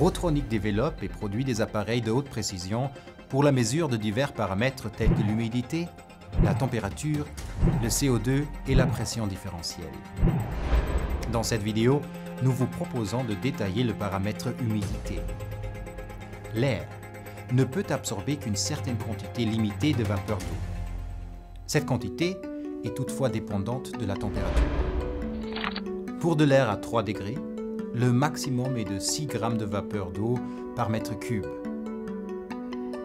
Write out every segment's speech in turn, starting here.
Rotronic développe et produit des appareils de haute précision pour la mesure de divers paramètres tels que l'humidité, la température, le CO2 et la pression différentielle. Dans cette vidéo, nous vous proposons de détailler le paramètre humidité. L'air ne peut absorber qu'une certaine quantité limitée de vapeur d'eau. Cette quantité est toutefois dépendante de la température. Pour de l'air à 3 degrés, le maximum est de 6 grammes de vapeur d'eau par mètre cube.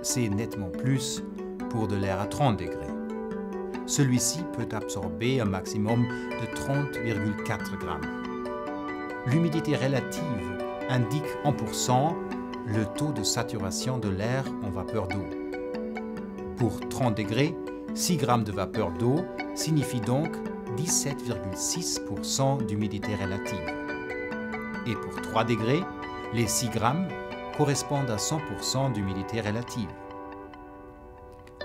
C'est nettement plus pour de l'air à 30 degrés. Celui-ci peut absorber un maximum de 30,4 grammes. L'humidité relative indique en pourcent le taux de saturation de l'air en vapeur d'eau. Pour 30 degrés, 6 grammes de vapeur d'eau signifie donc 17,6% d'humidité relative. Et pour 3 degrés, les 6 grammes correspondent à 100% d'humidité relative.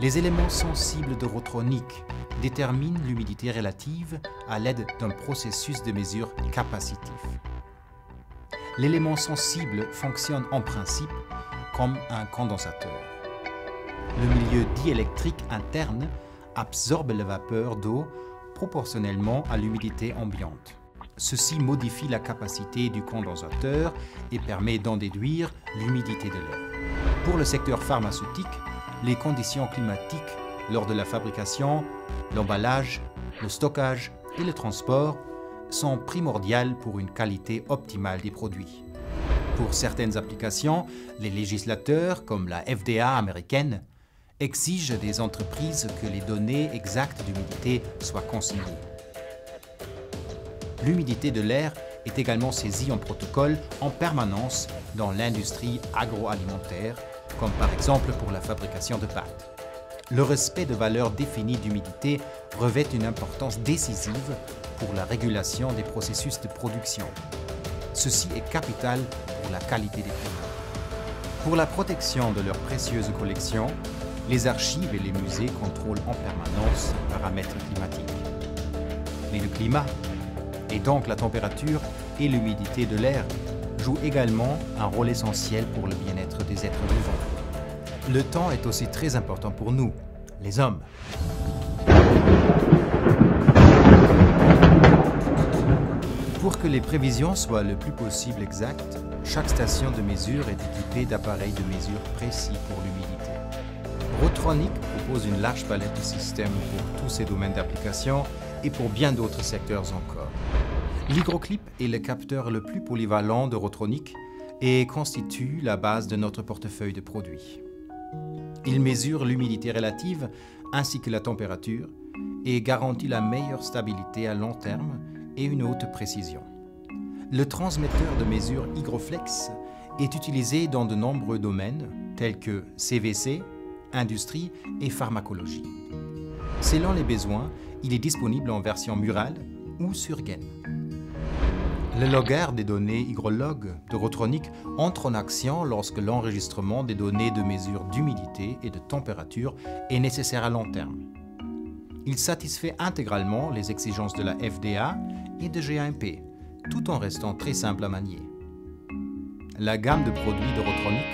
Les éléments sensibles de Rotronic déterminent l'humidité relative à l'aide d'un processus de mesure capacitif. L'élément sensible fonctionne en principe comme un condensateur. Le milieu diélectrique interne absorbe la vapeur d'eau proportionnellement à l'humidité ambiante. Ceci modifie la capacité du condensateur et permet d'en déduire l'humidité de l'air. Pour le secteur pharmaceutique, les conditions climatiques lors de la fabrication, l'emballage, le stockage et le transport sont primordiales pour une qualité optimale des produits. Pour certaines applications, les législateurs, comme la FDA américaine, exigent des entreprises que les données exactes d'humidité soient consignées. L'humidité de l'air est également saisie en protocole en permanence dans l'industrie agroalimentaire, comme par exemple pour la fabrication de pâtes. Le respect de valeurs définies d'humidité revêt une importance décisive pour la régulation des processus de production. Ceci est capital pour la qualité des produits. Pour la protection de leurs précieuses collections, les archives et les musées contrôlent en permanence les paramètres climatiques. Mais le climat, et donc la température et l'humidité de l'air, jouent également un rôle essentiel pour le bien-être des êtres vivants. Le temps est aussi très important pour nous, les hommes. Pour que les prévisions soient le plus possible exactes, chaque station de mesure est équipée d'appareils de mesure précis pour l'humidité. Rotronic propose une large palette de systèmes pour tous ces domaines d'application et pour bien d'autres secteurs encore. L'hygroclip est le capteur le plus polyvalent de Rotronic et constitue la base de notre portefeuille de produits. Il mesure l'humidité relative ainsi que la température et garantit la meilleure stabilité à long terme et une haute précision. Le transmetteur de mesure Hygroflex est utilisé dans de nombreux domaines tels que CVC, industrie et pharmacologie. Selon les besoins, il est disponible en version murale ou sur gaine. Le logger des données Hygrolog de Rotronic entre en action lorsque l'enregistrement des données de mesure d'humidité et de température est nécessaire à long terme. Il satisfait intégralement les exigences de la FDA et de GAMP, tout en restant très simple à manier. La gamme de produits de Rotronic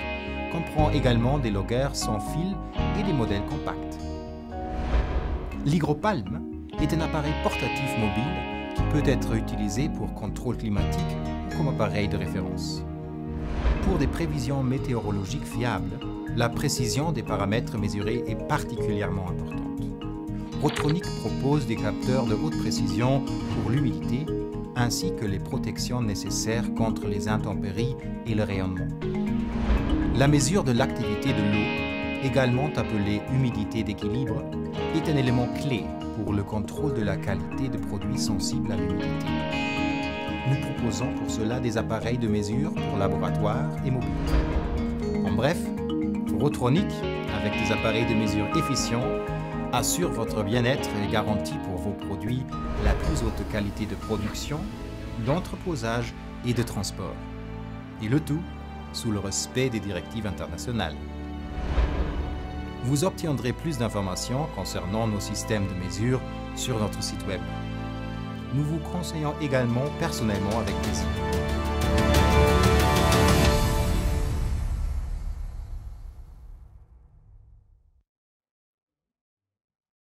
comprend également des loggers sans fil et des modèles compacts. L'Hygropalm est un appareil portatif mobile qui peut être utilisé pour contrôle climatique ou comme appareil de référence. Pour des prévisions météorologiques fiables, la précision des paramètres mesurés est particulièrement importante. Rotronic propose des capteurs de haute précision pour l'humidité ainsi que les protections nécessaires contre les intempéries et le rayonnement. La mesure de l'activité de l'eau, également appelée humidité d'équilibre, est un élément clé pour le contrôle de la qualité de produits sensibles à l'humidité. Nous proposons pour cela des appareils de mesure pour laboratoire et mobile. En bref, Rotronic, avec des appareils de mesure efficients, assure votre bien-être et garantit pour vos produits la plus haute qualité de production, d'entreposage et de transport. Et le tout sous le respect des directives internationales. Vous obtiendrez plus d'informations concernant nos systèmes de mesure sur notre site web. Nous vous conseillons également personnellement avec plaisir.